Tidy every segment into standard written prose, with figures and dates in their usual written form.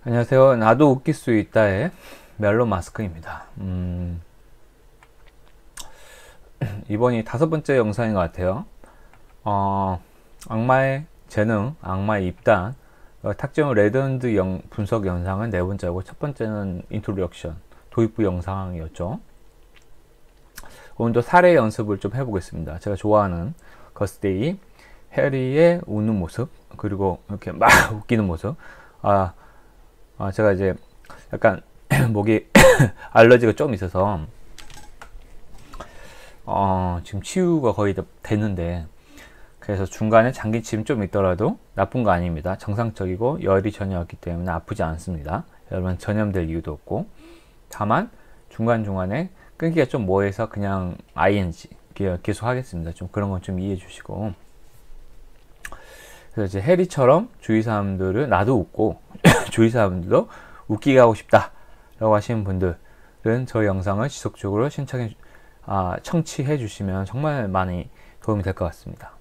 안녕하세요. 나도 웃길 수 있다의 멜론 마스크입니다. 이번이 5번째 영상인 것 같아요. 악마의 재능, 악마의 입단, 탁재훈 레전드 분석 영상은 4번째고, 첫 번째는 인트로덕션, 도입부 영상이었죠. 오늘도 사례 연습을 좀 해보겠습니다. 제가 좋아하는 거스데이, 해리의 웃는 모습, 그리고 이렇게 막 웃기는 모습. 제가 이제 약간 목이 알러지가 좀 있어서 지금 치유가 거의 다 됐는데, 그래서 중간에 장기침 좀 있더라도 나쁜 거 아닙니다. 정상적이고 열이 전혀 없기 때문에 아프지 않습니다. 여러분 전염될 이유도 없고, 다만 중간중간에 끊기가 좀 뭐해서 그냥 ing 계속 하겠습니다. 좀 그런 건 좀 이해해 주시고. 그래서 이제 해리처럼 주위 사람들을 나도 웃고 주위 사람들도 웃기게 하고 싶다 라고 하시는 분들은 저희 영상을 지속적으로 청취해 주시면 정말 많이 도움이 될 것 같습니다.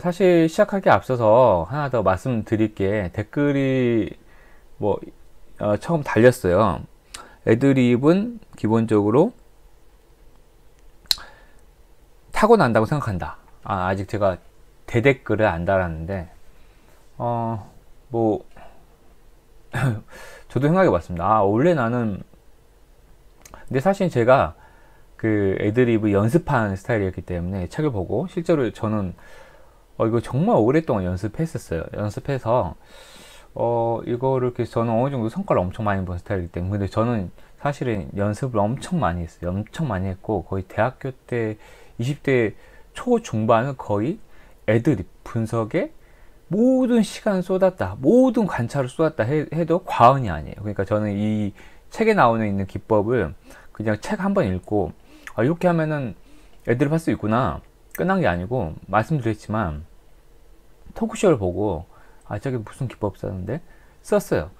사실 시작하기에 앞서서 하나 더 말씀드릴 게, 댓글이 처음 달렸어요. 애드립은 기본적으로 타고난다고 생각한다. 아직 제가 대댓글을 안 달았는데, 저도 생각해 봤습니다. 원래 나는, 근데 사실 제가 그 애드립을 연습하는 스타일이었기 때문에 책을 보고, 실제로 저는 이거 정말 오랫동안 연습했었어요. 연습해서 이거를 이렇게 저는 어느 정도 성과를 엄청 많이 본 스타일이기 때문에. 근데 저는 사실은 연습을 엄청 많이 했어요. 엄청 많이 했고, 거의 대학교 때 20대 초중반은 거의 애드립 분석에 모든 시간을 쏟았다, 모든 관찰을 쏟았다 해도 과언이 아니에요. 그러니까 저는 이 책에 나오는 있는 기법을 그냥 책 한 번 읽고, 이렇게 하면은 애드립 할 수 있구나, 끝난 게 아니고, 말씀드렸지만 토크쇼를 보고 저게 무슨 기법 썼는데 썼어요.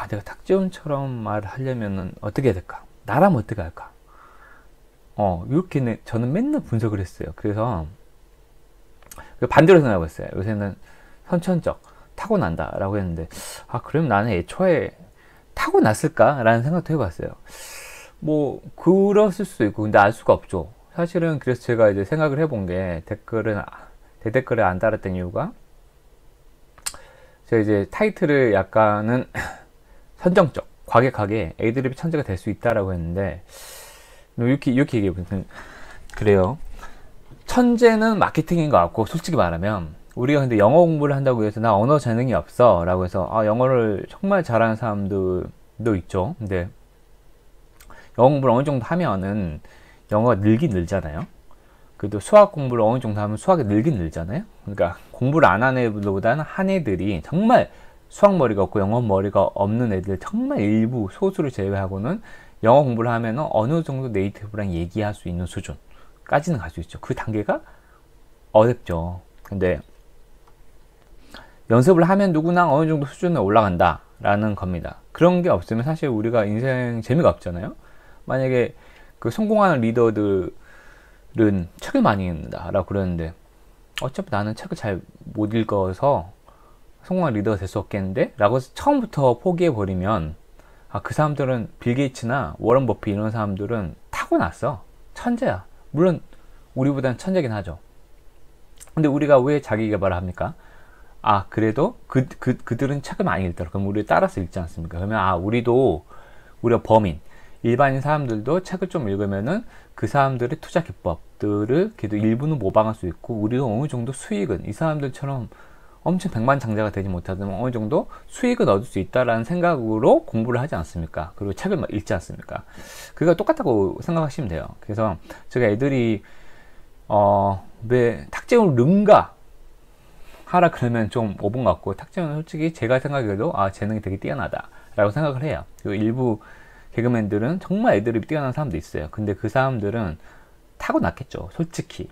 내가 탁재훈처럼 말을 하려면은 어떻게 해야 될까, 나라면 어떻게 할까, 이렇게 저는 맨날 분석을 했어요. 그래서 반대로 생각해봤어요. 요새는 선천적, 타고난다 라고 했는데, 그럼 나는 애초에 타고났을까 라는 생각도 해봤어요. 그랬을 수도 있고, 근데 알 수가 없죠 사실은. 그래서 제가 이제 생각을 해본 게, 대댓글을 안 달았던 이유가, 제가 이제 타이틀을 약간은 선정적, 과격하게 애드립이 천재가 될 수 있다라고 했는데, 이렇게 얘기해보면 그래요. 천재는 마케팅인 것 같고, 솔직히 말하면 우리가 근데 영어 공부를 한다고 해서 나 언어 재능이 없어 라고 해서 영어를 정말 잘하는 사람들도 있죠. 근데 영어 공부를 어느 정도 하면은 영어가 늘긴 늘잖아요. 그래도 수학 공부를 어느 정도 하면 수학이 늘긴 늘잖아요. 그러니까 공부를 안 하는 애들보다는 한 애들이, 정말 수학 머리가 없고 영어 머리가 없는 애들, 정말 일부 소수를 제외하고는 영어 공부를 하면은 어느 정도 네이티브랑 얘기할 수 있는 수준까지는 갈 수 있죠. 그 단계가 어렵죠. 근데 연습을 하면 누구나 어느 정도 수준에 올라간다 라는 겁니다. 그런 게 없으면 사실 우리가 인생 재미가 없잖아요. 만약에 그 성공하는 리더들은 책을 많이 읽는다 라고 그러는데, 어차피 나는 책을 잘 못 읽어서 성공한 리더가 될 수 없겠는데 라고 해서 처음부터 포기해 버리면, 그 사람들은, 빌 게이츠나 워런 버핏 이런 사람들은 타고났어, 천재야. 물론 우리보다는 천재긴 하죠. 근데 우리가 왜 자기 개발을 합니까? 그래도 그들은 책을 많이 읽더라, 그럼 우리 따라서 읽지 않습니까? 그러면 우리가 범인, 일반인 사람들도 책을 좀 읽으면은 그 사람들의 투자 기법들을 그래도 일부는 모방할 수 있고, 우리가 어느 정도 수익은, 이 사람들처럼 엄청 백만장자가 되지 못하지만 어느 정도 수익을 얻을 수 있다라는 생각으로 공부를 하지 않습니까? 그리고 책을 읽지 않습니까? 그거 똑같다고 생각하시면 돼요. 그래서 제가 애들이 왜 탁재훈 른가 하라 그러면 좀 오분 같고, 탁재훈은 솔직히 제가 생각해도 재능이 되게 뛰어나다 라고 생각을 해요. 그리고 일부 개그맨들은 정말 애드립이 뛰어난 사람도 있어요. 근데 그 사람들은 타고났겠죠, 솔직히.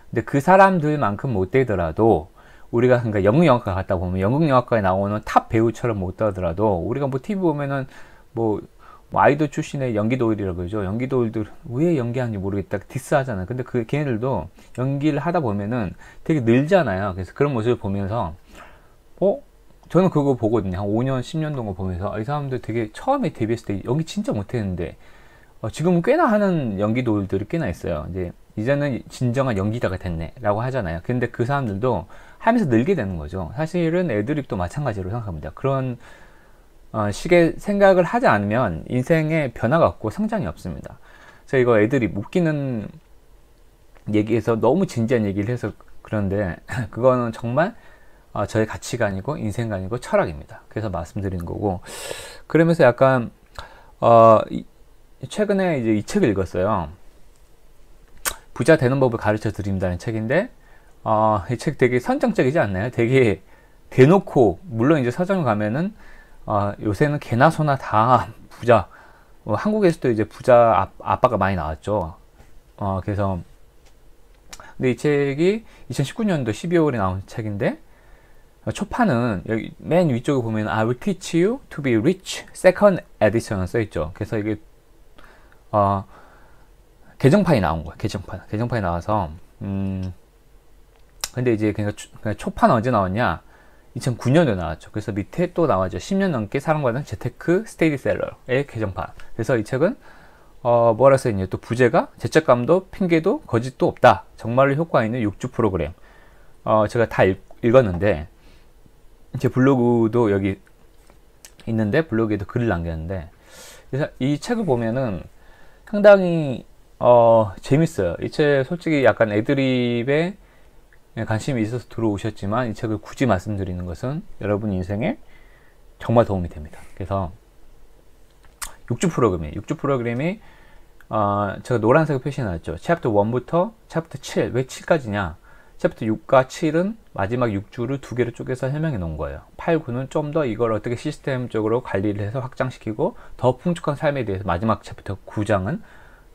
근데 그 사람들만큼 못 되더라도, 우리가 그러니까 연극영화과 갔다 보면 연극영화과에 나오는 탑 배우처럼 못 되더라도, 우리가 TV 보면은 아이돌 출신의 연기도일이라고 그러죠. 연기도일들 왜 연기하는지 모르겠다 디스하잖아요. 근데 걔네들도 연기를 하다 보면은 되게 늘잖아요. 그래서 그런 모습을 보면서 저는 그거 보거든요. 한 5년, 10년 동안 보면서 이 사람들 되게 처음에 데뷔했을 때 연기 진짜 못했는데 지금은 꽤나 하는 연기돌들이 꽤나 있어요. 이제는 진정한 연기자가 됐네 라고 하잖아요. 근데 그 사람들도 하면서 늘게 되는 거죠. 사실은 애드립도 마찬가지로 생각합니다. 그런 식의 생각을 하지 않으면 인생에 변화가 없고 성장이 없습니다. 그래서 이거 애드립 웃기는 얘기에서 너무 진지한 얘기를 해서 그런데 그거는 정말 저의 가치관이고 인생관이고 철학입니다. 그래서 말씀드리는 거고, 그러면서 약간 최근에 이제 이 책을 읽었어요. 부자 되는 법을 가르쳐 드립니다는 책인데 이 책 되게 선정적이지 않나요? 되게 대놓고, 물론 이제 서점에 가면은 요새는 개나 소나 다 부자, 한국에서도 이제 부자 아빠가 많이 나왔죠. 그래서 근데 이 책이 2019년도 12월에 나온 책인데 초판은 여기 맨 위쪽에 보면 I will teach you to be rich second edition 써있죠. 그래서 이게 개정판이 나온 거예요. 개정판이 나와서 근데 이제 그냥 초판 언제 나왔냐? 2009년도에 나왔죠. 그래서 밑에 또 나와죠. 10년 넘게 사랑받은 재테크 스테디셀러의 개정판. 그래서 이 책은 뭐라 써있냐? 또 부재가 죄책감도 핑계도 거짓도 없다. 정말로 효과 있는 6주 프로그램. 제가 다 읽었는데 제 블로그도 여기 있는데 블로그에도 글을 남겼는데, 그래서 이 책을 보면은 상당히 재밌어요. 이 책 솔직히 약간 애드립에 관심이 있어서 들어오셨지만 이 책을 굳이 말씀드리는 것은 여러분 인생에 정말 도움이 됩니다. 그래서 6주 프로그램이에요. 6주 프로그램이 제가 노란색으로 표시해놨죠. 챕터 1부터 챕터 7. 왜 7까지냐? 챕터 6과 7은 마지막 6주를 두 개로 쪼개서 설명해 놓은 거예요. 8, 9는 좀 더 이걸 어떻게 시스템적으로 관리를 해서 확장시키고 더 풍족한 삶에 대해서 마지막 챕터 9장은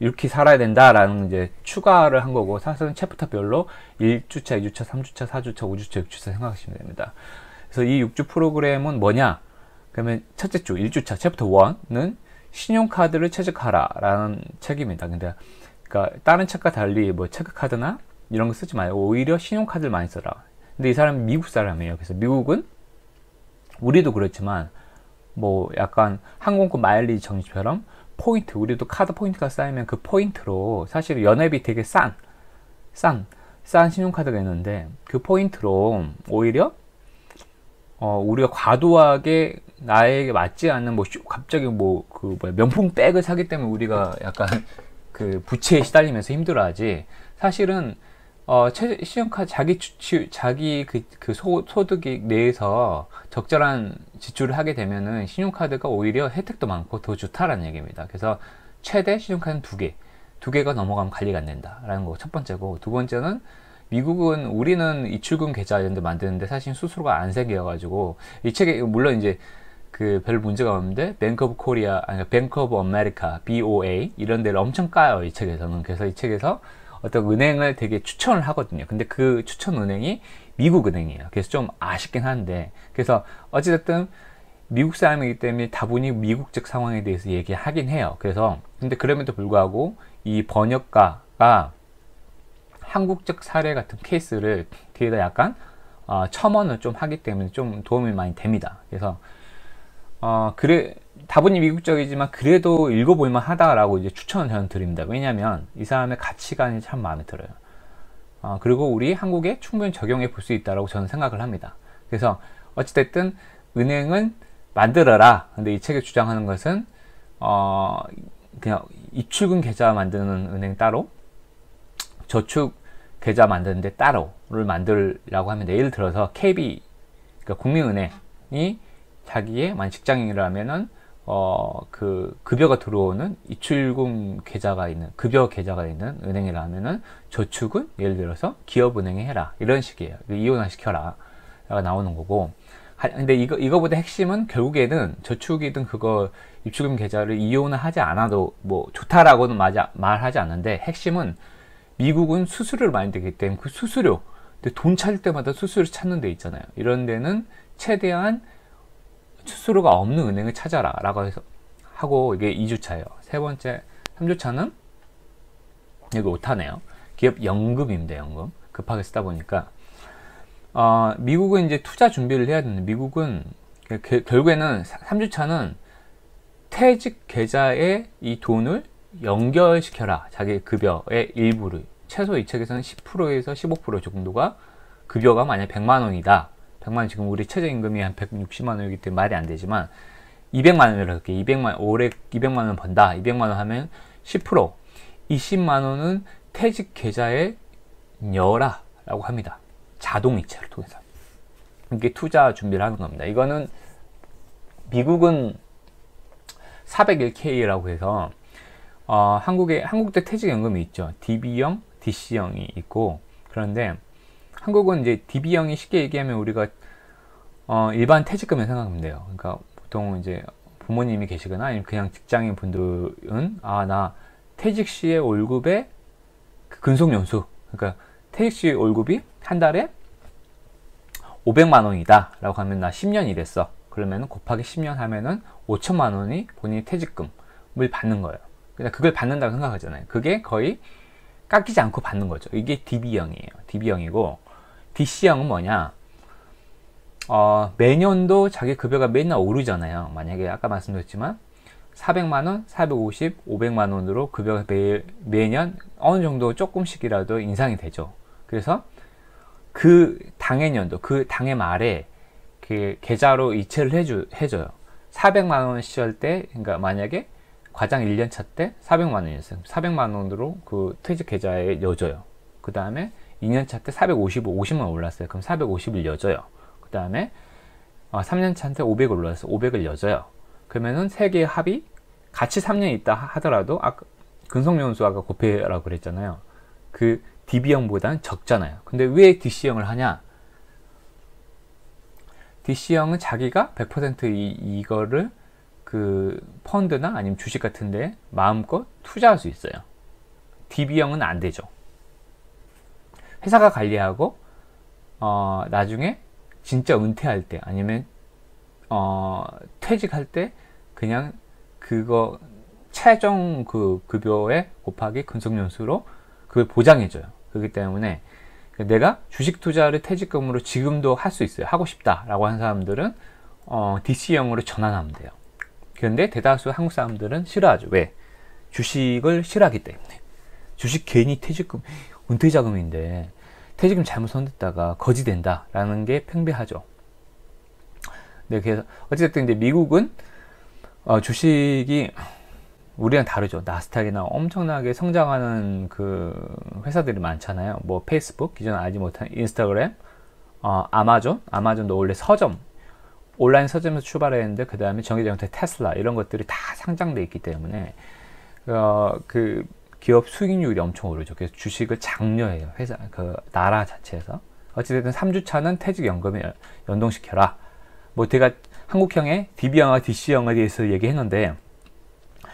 이렇게 살아야 된다라는 이제 추가를 한 거고, 사실은 챕터별로 1주차, 2주차, 3주차, 4주차, 5주차, 6주차 생각하시면 됩니다. 그래서 이 6주 프로그램은 뭐냐? 그러면 첫째 주 1주차 챕터 1은 신용카드를 체크하라 라는 책입니다. 근데 그러니까 다른 책과 달리 뭐 체크카드나 이런 거 쓰지 말고 오히려 신용카드를 많이 써라. 근데 이 사람은 미국 사람이에요. 그래서 미국은 우리도 그렇지만 뭐 약간 항공권 마일리지 정지처럼 포인트, 우리도 카드 포인트가 쌓이면 그 포인트로 사실 연회비 되게 싼 신용카드가 있는데 그 포인트로 오히려 우리가 과도하게 나에게 맞지 않는 갑자기 명품 백을 사기 때문에 우리가 약간 그 부채에 시달리면서 힘들어하지, 사실은 신용카드 자기 소득이 내에서 적절한 지출을 하게 되면은 신용카드가 오히려 혜택도 많고 더 좋다라는 얘기입니다. 그래서 최대 신용카드는 두 개가 넘어가면 관리가 안 된다라는 거 첫 번째고, 두 번째는 미국은 우리는 입출금 계좌 이런 데 만드는데 사실 수수료가 안 생겨가지고 이 책에 물론 이제 그 별 문제가 없는데 뱅크 오브 코리아, 아니 뱅크 오브 아메리카 BOA 이런 데를 엄청 까요 이 책에서는. 그래서 이 책에서 어떤 은행을 되게 추천을 하거든요. 근데 그 추천 은행이 미국 은행이에요. 그래서 좀 아쉽긴 한데, 그래서 어찌됐든 미국 사람이기 때문에 다분히 미국적 상황에 대해서 얘기하긴 해요. 그래서 근데 그럼에도 불구하고 이 번역가가 한국적 사례 같은 케이스를 뒤에다 약간 첨언을 좀 하기 때문에 좀 도움이 많이 됩니다. 그래서 다분히 미국적이지만 그래도 읽어볼만 하다라고 이제 추천을 저는 드립니다. 왜냐하면 이 사람의 가치관이 참 마음에 들어요. 그리고 우리 한국에 충분히 적용해 볼 수 있다라고 저는 생각을 합니다. 그래서 어찌됐든 은행은 만들어라. 근데 이 책에 주장하는 것은 그냥 입출금 계좌 만드는 은행 따로, 저축 계좌 만드는데 따로를 만들라고 하면, 예를 들어서 KB, 그러니까 국민은행이 자기의 만약 직장인이라면은 그 급여가 들어오는 입출금 계좌가 있는, 급여 계좌가 있는 은행이라면은 저축은 예를 들어서 기업은행에 해라 이런 식이에요. 이원화시켜라 가 나오는 거고. 근데 이거보다 핵심은 결국에는 저축이든 그거 입출금 계좌를 이용을 하지 않아도 뭐 좋다라고는 말하지 않는데, 핵심은 미국은 수수료를 많이 내기 때문에 그 수수료, 근데 돈 찾을 때마다 수수료 찾는 데 있잖아요. 이런 데는 최대한 수수료가 없는 은행을 찾아라 라고 해서 하고, 이게 2주차예요. 세 번째 3주차는 여기 오타네요. 기업 연금입니다. 연금 급하게 쓰다 보니까 미국은 이제 투자 준비를 해야 되는데, 미국은 결국에는 3주차는 퇴직 계좌에 이 돈을 연결시켜라. 자기 급여의 일부를. 최소 이 책에서는 10%에서 15% 정도가, 급여가 만약 100만 원이다. 100만 원, 지금 우리 최저임금이 한 160만 원이기 때문에 말이 안 되지만 200만 원이라고 할게. 200만, 올해 200만 원 번다. 200만 원 하면 10%, 20만 원은 퇴직 계좌에 넣어라 라고 합니다. 자동이체를 통해서. 이게 투자 준비를 하는 겁니다. 이거는 미국은 401k라고 해서 한국대 퇴직연금이 있죠. DB형, DC형이 있고, 그런데 한국은 이제 DB형이 쉽게 얘기하면 우리가 일반 퇴직금을 생각하면 돼요. 그러니까 보통 이제 부모님이 계시거나 아니면 그냥 직장인 분들은 나 퇴직 시의 월급의 그 근속연수, 그러니까 퇴직 시 월급이 한 달에 500만 원이다 라고 하면 나 10년 일했어. 그러면 곱하기 10년 하면은 5천만 원이 본인이 퇴직금을 받는 거예요. 그냥 그걸 받는다고 생각하잖아요. 그게 거의 깎이지 않고 받는 거죠. 이게 DB형이에요. DB형이고, DC형은 뭐냐? 매년도 자기 급여가 맨날 오르잖아요. 만약에 아까 말씀드렸지만 400만원, 450, 500만원으로 급여가 매년 어느 정도 조금씩이라도 인상이 되죠. 그래서 그 당해년도, 그 당해 말에 그 계좌로 이체를 해줘요. 400만원 시절 때, 그러니까 만약에 과장 1년차 때 400만원이었어요. 400만원으로 그 퇴직 계좌에 넣어줘요. 그 다음에 2년차 때 450만 올랐어요. 그럼 450을 넣어줘요. 그 다음에 3년차한테 500을 올랐어요. 500을 넣어줘요. 그러면은 세 개의 합이 같이 3년 있다 하더라도, 아까 근속연수 아까 곱해라고 그랬잖아요. 그 DB형보다는 적잖아요. 근데 왜 DC형을 하냐? DC형은 자기가 100% 이거를 그 펀드나 아니면 주식 같은데 마음껏 투자할 수 있어요. DB형은 안 되죠. 회사가 관리하고 나중에 진짜 은퇴할 때 아니면 퇴직할 때 그냥 그거 최종 그 급여에 곱하기 근속연수로 그걸 보장해줘요. 그렇기 때문에 내가 주식 투자를 퇴직금으로 지금도 할 수 있어요. 하고 싶다라고 하는 사람들은 DC형으로 전환하면 돼요. 그런데 대다수 한국 사람들은 싫어하죠. 왜? 주식을 싫어하기 때문에. 주식 괜히 퇴직금, 은퇴자금인데 퇴직금 잘못 손댔다가 거지 된다라는 게 팽배하죠. 네, 그래서 어쨌든 이제 미국은 주식이 우리랑 다르죠. 나스닥이나 엄청나게 성장하는 그 회사들이 많잖아요. 뭐 페이스북, 기존 알지 못한 인스타그램, 아마존도 원래 서점, 온라인 서점에서 출발했는데 그 다음에 정해진 형태 테슬라 이런 것들이 다 상장돼 있기 때문에 그 기업 수익률이 엄청 오르죠. 그래서 주식을 장려해요. 회사 그 나라 자체에서. 어찌됐든 3주차는 퇴직연금에 연동시켜라. 뭐 제가 한국형의 DB형과 DC형에 대해서 얘기했는데,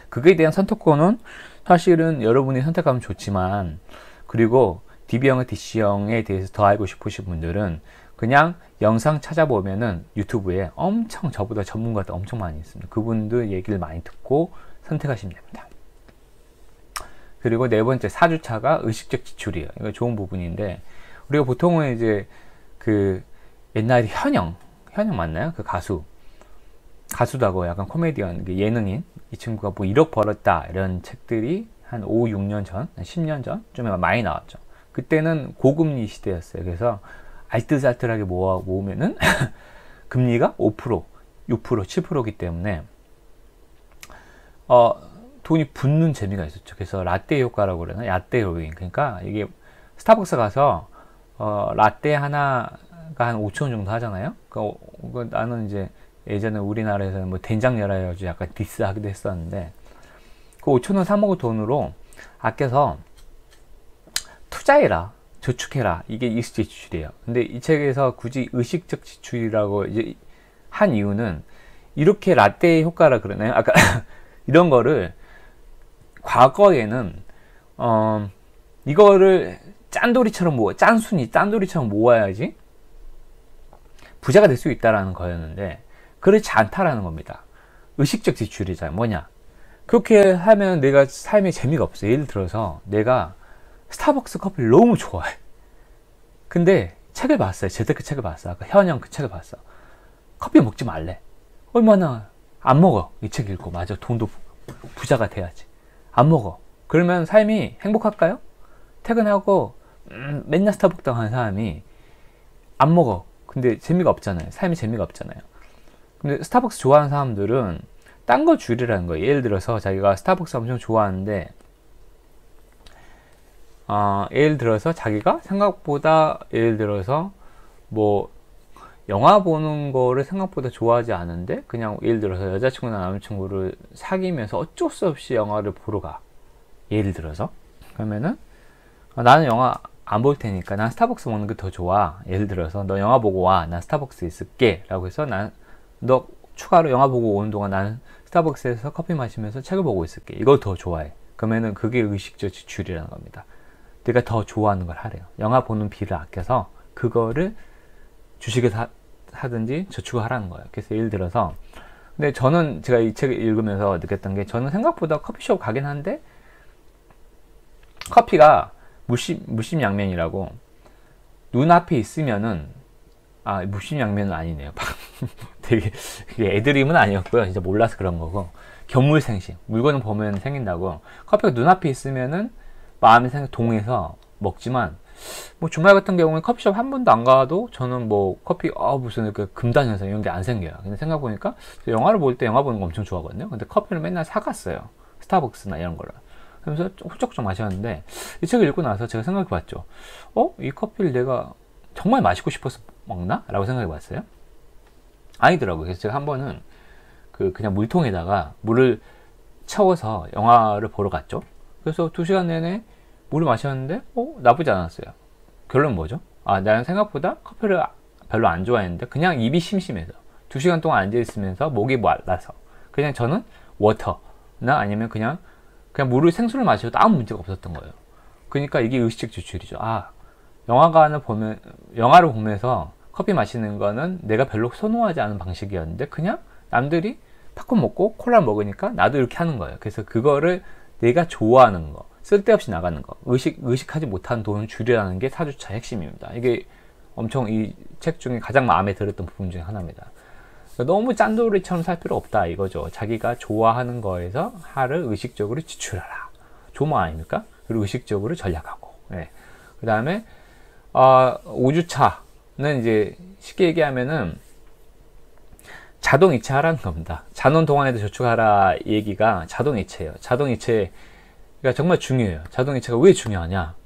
그거에 대한 선택권은 사실은 여러분이 선택하면 좋지만, 그리고 DB형과 DC형에 대해서 더 알고 싶으신 분들은 그냥 영상 찾아보면은 유튜브에 엄청 저보다 전문가들 엄청 많이 있습니다. 그분들 얘기를 많이 듣고 선택하시면 됩니다. 그리고 네 번째 4주차가 의식적 지출이에요. 이거 좋은 부분인데, 우리가 보통은 이제 그 옛날에 현영 맞나요? 그 가수다고 약간 코미디언, 예능인, 이 친구가 뭐 1억 벌었다 이런 책들이 한 5, 6년 전, 10년 전쯤에 많이 나왔죠. 그때는 고금리 시대였어요. 그래서 알뜰살뜰하게 모으면은 금리가 5%, 6%, 7%이기 때문에 돈이 붙는 재미가 있었죠. 그래서 라떼 효과라고 그러나, 라떼 요인. 그러니까 이게 스타벅스 가서 라떼 하나가 한 5,000원 정도 하잖아요. 나는 이제 예전에 우리나라에서는 뭐 된장 열어야지 약간 디스하기도 했었는데, 그 5,000원 사 먹을 돈으로 아껴서 투자해라, 저축해라. 이게 의식적 지출이에요. 근데 이 책에서 굳이 의식적 지출이라고 이제 한 이유는, 이렇게 라떼 효과라 그러나요? 아까 이런 거를 과거에는 이거를 짠돌이처럼 모아야지 부자가 될 수 있다라는 거였는데, 그렇지 않다라는 겁니다. 의식적 지출이잖아요. 뭐냐? 그렇게 하면 내가 삶에 재미가 없어요. 예를 들어서 내가 스타벅스 커피를 너무 좋아해. 근데 책을 봤어요. 재테크 책을 봤어. 아까 현영 그 책을 봤어. 커피 먹지 말래. 얼마나 안 먹어. 이 책 읽고. 맞아. 돈도 부자가 돼야지. 안 먹어. 그러면 삶이 행복할까요? 퇴근하고 맨날 스타벅스 하는 사람이 안 먹어. 근데 재미가 없잖아요. 삶이 재미가 없잖아요. 근데 스타벅스 좋아하는 사람들은 딴 거 줄이라는 거예요. 예를 들어서 자기가 스타벅스 엄청 좋아하는데 예를 들어서 자기가 생각보다 예를 들어서 뭐 영화 보는 거를 생각보다 좋아하지 않은데 그냥 예를 들어서 여자친구나 남자친구를 사귀면서 어쩔 수 없이 영화를 보러 가. 예를 들어서 그러면은 나는 영화 안 볼 테니까 난 스타벅스 먹는 게 더 좋아. 예를 들어서 너 영화 보고 와. 난 스타벅스 있을게. 라고 해서 너 추가로 영화 보고 오는 동안 나는 스타벅스에서 커피 마시면서 책을 보고 있을게. 이걸 더 좋아해. 그러면은 그게 의식적 지출이라는 겁니다. 내가 더 좋아하는 걸 하래요. 영화 보는 비를 아껴서 그거를 주식에 사든지 저축을 하라는 거예요. 그래서 예를 들어서 근데 저는 제가 이 책을 읽으면서 느꼈던 게 저는 생각보다 커피숍 가긴 한데 커피가 무심양면이라고 눈앞에 있으면은 무심양면은 아니네요. 되게 애드립은 아니었고요. 진짜 몰라서 그런 거고 견물생심 물건을 보면 생긴다고 커피가 눈앞에 있으면은 마음이 동해서 먹지만 뭐 주말 같은 경우는 커피숍 한 번도 안 가도 저는 뭐 커피 무슨 그 금단현상 이런 게 안 생겨요. 근데 생각해보니까 영화를 볼 때 영화 보는 거 엄청 좋아하거든요. 근데 커피를 맨날 사갔어요. 스타벅스나 이런 거를. 그래서 훌쩍훌쩍 마셨는데 이 책을 읽고 나서 제가 생각해봤죠. 이 커피를 내가 정말 마시고 싶어서 먹나? 라고 생각해봤어요. 아니더라고요. 그래서 제가 한 번은 그냥 물통에다가 물을 채워서 영화를 보러 갔죠. 그래서 2시간 내내 물을 마셨는데 나쁘지 않았어요. 결론은 뭐죠? 나는 생각보다 커피를 별로 안 좋아했는데 그냥 입이 심심해서 2시간 동안 앉아있으면서 목이 말라서 그냥 저는 워터나 아니면 그냥 물을 생수를 마셔도 아무 문제가 없었던 거예요. 그러니까 이게 의식적 지출이죠. 영화를 보면서 커피 마시는 거는 내가 별로 선호하지 않은 방식이었는데 그냥 남들이 팝콘 먹고 콜라 먹으니까 나도 이렇게 하는 거예요. 그래서 그거를 내가 좋아하는 거, 쓸데없이 나가는 거, 의식하지 못한 돈을 줄이라는 게 사주차의 핵심입니다. 이게 엄청 이 책 중에 가장 마음에 들었던 부분 중에 하나입니다. 너무 짠돌이처럼 살 필요 없다 이거죠. 자기가 좋아하는 거에서 하를 의식적으로 지출하라. 좋은 말 아닙니까? 그리고 의식적으로 전략하고. 네. 그 다음에 5주차는 이제 쉽게 얘기하면은 자동이체 하라는 겁니다. 자는 동안에도 저축하라 얘기가 자동이체예요. 자동이체가 정말 중요해요. 자동이체가 왜 중요하냐?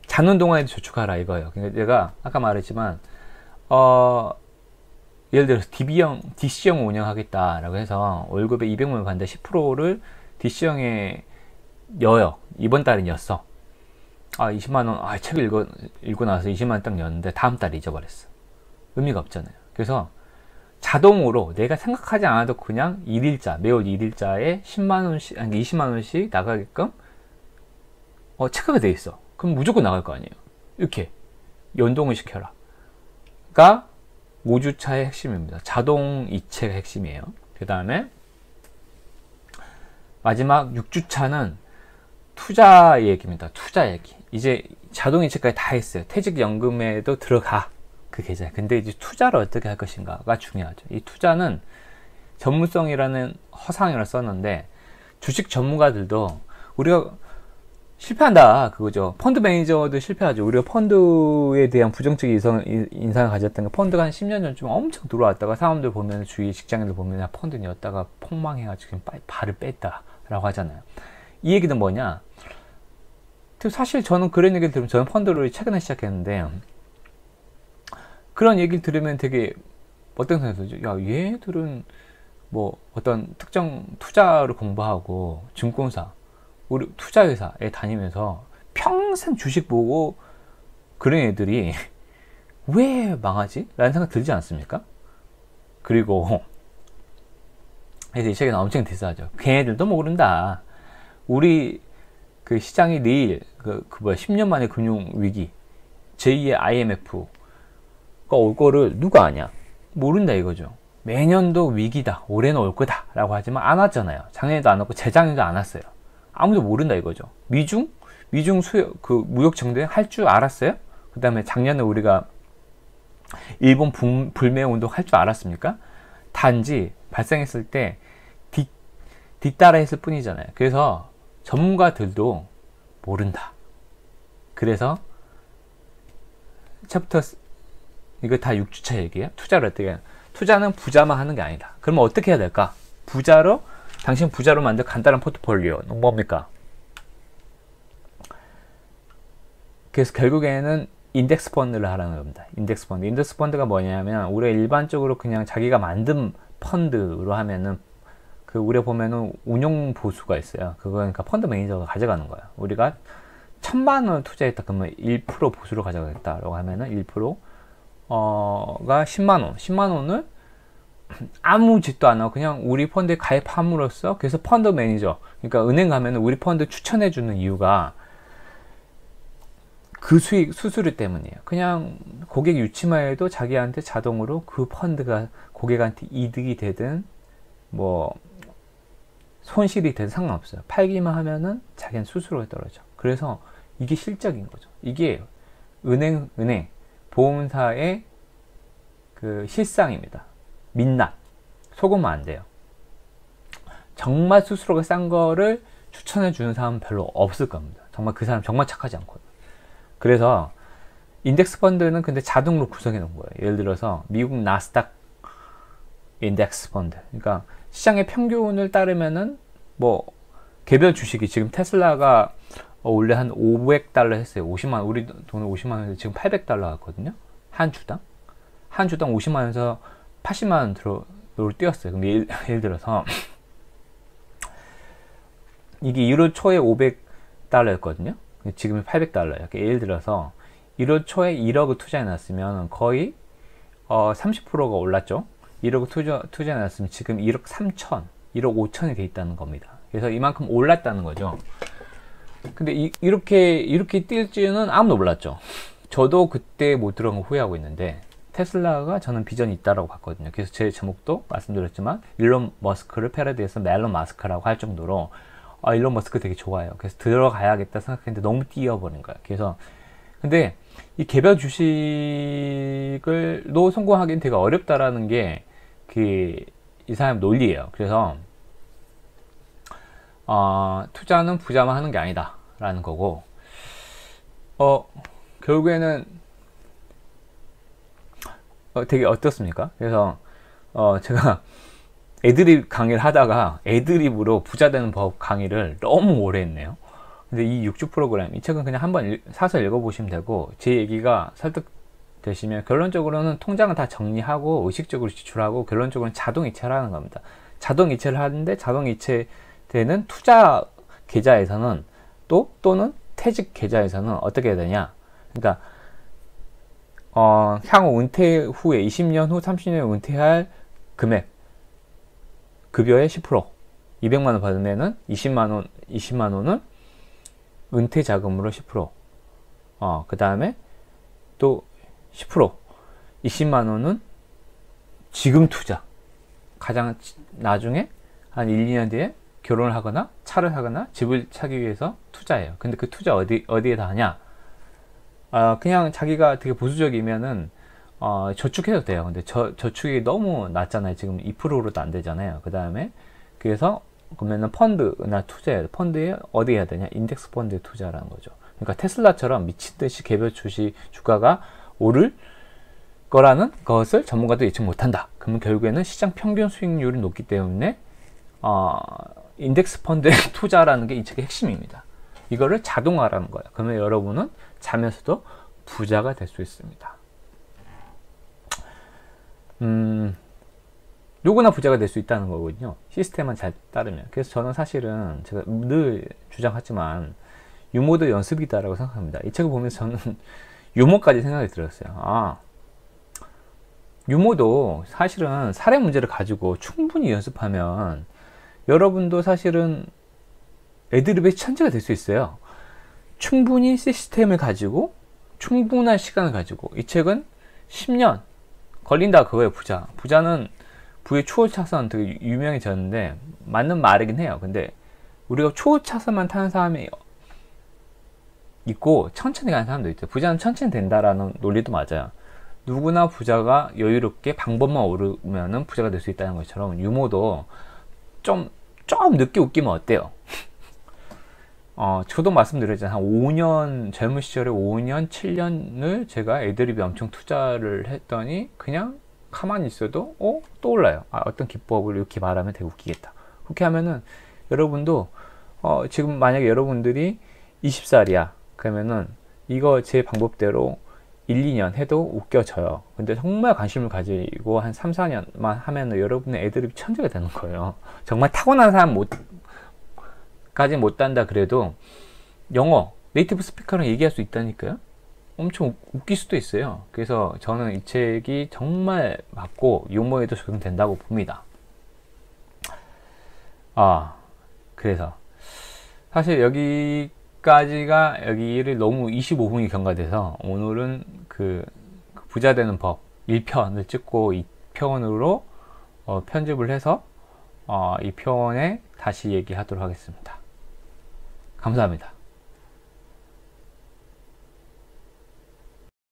자는 동안에도 저축하라 이거예요. 그러니까 제가 아까 말했지만 예를 들어서 DC형 운영하겠다라고 해서 월급에 200만 원 받는데 10%를 DC형에 넣어요. 이번 달은 였어. 20만 원, 책을 읽고 나서 20만 원 딱 였는데 다음 달에 잊어버렸어. 의미가 없잖아요. 그래서 자동으로 내가 생각하지 않아도 그냥 매월 1일자에 10만 원씩, 아니 20만 원씩 나가게끔 체크가 돼 있어. 그럼 무조건 나갈 거 아니에요. 이렇게 연동을 시켜라. 가 5주차의 핵심입니다. 자동 이체가 핵심이에요. 그 다음에 마지막 6주차는 투자 얘기입니다. 투자 얘기. 이제 자동 이체까지 다 했어요. 퇴직연금에도 들어가. 그 계좌. 근데 이제 투자를 어떻게 할 것인가가 중요하죠. 이 투자는 전문성이라는 허상을 썼는데 주식 전문가들도 우리가 실패한다 그거죠. 펀드 매니저도 실패하죠. 우리가 펀드에 대한 부정적 인상을 가졌던 게 펀드가 한 10년 전쯤 엄청 들어왔다가 사람들 보면 주위 직장인들 보면 펀드는 였다가 폭망해가지고 발을 뺐다 라고 하잖아요. 이 얘기는 뭐냐, 사실 저는 그런 얘기를 들으면 저는 펀드를 최근에 시작했는데 그런 얘기를 들으면 되게 어떤 생각이 들죠? 야, 얘들은 뭐 어떤 특정 투자를 공부하고 증권사 우리 투자회사에 다니면서 평생 주식 보고 그런 애들이 왜 망하지? 라는 생각 들지 않습니까? 그리고 그래서 이 책에는 엄청 디스하죠. 걔네들도 모른다. 우리 그 시장이 내일 10년 만에 금융위기 제2의 IMF가 올 거를 누가 아냐? 모른다 이거죠. 매년도 위기다, 올해는 올 거다 라고 하지만 안 왔잖아요. 작년에도 안 왔고 재작년에도 안 왔어요. 아무도 모른다 이거죠. 미중 무역 전쟁 할 줄 알았어요? 그 다음에 작년에 우리가 일본 불매 운동 할 줄 알았습니까? 단지 발생했을 때 뒤따라 했을 뿐이잖아요. 그래서 전문가들도 모른다. 그래서 챕터 이거 다 6주차 얘기예요. 투자를 어떻게 해요? 투자는 부자만 하는 게 아니다. 그러면 어떻게 해야 될까? 당신 부자로 만든 간단한 포트폴리오는 뭡니까? 그래서 결국에는 인덱스 펀드를 하라는 겁니다. 인덱스 펀드. 인덱스 펀드가 뭐냐면 우리가 일반적으로 그냥 자기가 만든 펀드로 하면은 우리가 보면은 운용 보수가 있어요. 그러니까 펀드 매니저가 가져가는 거예요. 우리가 1,000만 원 투자했다 그러면 1% 보수로 가져가겠다라고 하면은 1%가 10만 원. 10만 원을 아무 짓도 안 하고 그냥 우리 펀드에 가입함으로써 그래서 펀드 매니저, 그러니까 은행 가면은 우리 펀드 추천해 주는 이유가 그 수수료 때문이에요. 그냥 고객 유치만 해도 자기한테 자동으로 그 펀드가 고객한테 이득이 되든 뭐 손실이 되든 상관없어요. 팔기만 하면은 자기는 수수료가 떨어져. 그래서 이게 실적인 거죠. 이게 은행 보험사의 그 실상입니다. 민낯 속으면 안 돼요. 정말 수수료가 싼 거를 추천해 주는 사람은 별로 없을 겁니다. 정말 그 사람 정말 착하지 않거든요. 그래서 인덱스 펀드는 근데 자동으로 구성해 놓은 거예요. 예를 들어서 미국 나스닥 인덱스 펀드, 그러니까 시장의 평균을 따르면은 뭐 개별 주식이 지금 테슬라가 원래 한 500달러 했어요. 50만, 우리 돈을 50만 원에서 지금 800달러 왔거든요. 한 주당 50만 원에서 80만 원으로 뛰었어요. 근데 예를 들어서 이게 1월 초에 500달러였거든요. 지금은 800달러예요. 예를 들어서 1월 초에 1억을 투자해 놨으면 거의 30%가 올랐죠. 1억을 투자해 놨으면 지금 1억 3천, 1억 5천이 돼 있다는 겁니다. 그래서 이만큼 올랐다는 거죠. 근데 이렇게 뛸지는 아무도 몰랐죠. 저도 그때 못 들어간 거 후회하고 있는데 테슬라가 저는 비전이 있다라고 봤거든요. 그래서 제 제목도 말씀드렸지만 일론 머스크를 패러디해서 멜론 마스크라고 할 정도로 일론 머스크 되게 좋아요. 그래서 들어가야겠다 생각했는데 너무 뛰어버린 거예요. 그래서 근데 이 개별 주식을로 성공하기는 되게 어렵다라는 게 이 사람 논리예요. 그래서 투자는 부자만 하는 게 아니다 라는 거고, 결국에는 되게 어떻습니까? 그래서 제가 애드립 강의를 하다가 애드립으로 부자 되는 법 강의를 너무 오래 했네요. 근데 이 6주 프로그램, 이 책은 그냥 한번 사서 읽어보시면 되고, 제 얘기가 설득되시면 결론적으로는 통장을 다 정리하고 의식적으로 지출하고 결론적으로는 자동이체를 하는 겁니다. 자동이체를 하는데 자동이체되는 투자 계좌에서는 또는 퇴직 계좌에서는 어떻게 해야 되냐, 그러니까 향후 은퇴 후에 20년 후 30년 후 은퇴할 금액 급여의 10%, 200만 원 받으면은 20만 원은 은퇴 자금으로 10%, 그 다음에 또 10%, 20만 원은 지금 투자, 가장 나중에 한 1, 2년 뒤에 결혼을 하거나 차를 사거나 집을 사기 위해서 투자해요. 근데 그 투자 어디에다 하냐? 그냥 자기가 되게 보수적이면은 저축해도 돼요. 근데 저축이 너무 낮잖아요. 지금 2%로도 안 되잖아요. 그 다음에 그래서 그러면은 펀드나 투자해야 돼. 펀드에 어디 해야 되냐? 인덱스 펀드에 투자라는 거죠. 그러니까 테슬라처럼 미친 듯이 개별 주식 주가가 오를 거라는 것을 전문가도 예측 못한다. 그러면 결국에는 시장 평균 수익률이 높기 때문에 인덱스 펀드에 투자라는 게 이 책의 핵심입니다. 이거를 자동화라는 거예요. 그러면 여러분은 자면서도 부자가 될 수 있습니다. 누구나 부자가 될 수 있다는 거거든요. 시스템만 잘 따르면. 그래서 저는 사실은 제가 늘 주장하지만 유머도 연습이다라고 생각합니다. 이 책을 보면서 저는 유머까지 생각이 들었어요. 유머도 사실은 사례 문제를 가지고 충분히 연습하면 여러분도 사실은 애드립의 천재가 될 수 있어요. 충분히 시스템을 가지고 충분한 시간을 가지고. 이 책은 10년 걸린다 그거예요. 부자는 부의 추월차선 되게 유명해졌는데 맞는 말이긴 해요. 근데 우리가 추월차선만 타는 사람이 있고 천천히 가는 사람도 있죠. 부자는 천천히 된다라는 논리도 맞아요. 누구나 부자가 여유롭게 방법만 오르면은 부자가 될 수 있다는 것처럼 유머도 좀 늦게 웃기면 어때요? 저도 말씀드렸잖아요. 한 5년, 젊은 시절에 5년, 7년을 제가 애드립에 엄청 투자를 했더니 그냥 가만히 있어도 떠올라요. 어떤 기법을 이렇게 말하면 되게 웃기겠다. 그렇게 하면은 여러분도 지금 만약에 여러분들이 20살이야. 그러면은 이거 제 방법대로 1, 2년 해도 웃겨져요. 근데 정말 관심을 가지고 한 3, 4년만 하면은 여러분의 애드립이 천재가 되는 거예요. 정말 타고난 사람 까지 못한다 그래도 영어 네이티브 스피커랑 얘기할 수 있다니까요. 엄청 웃길 수도 있어요. 그래서 저는 이 책이 정말 맞고 유머에도 적용된다고 봅니다. 그래서 사실 여기를 너무 25분이 경과돼서 오늘은 그 부자 되는 법 1편을 찍고 2편으로 편집을 해서 이 편에 다시 얘기하도록 하겠습니다. 감사합니다.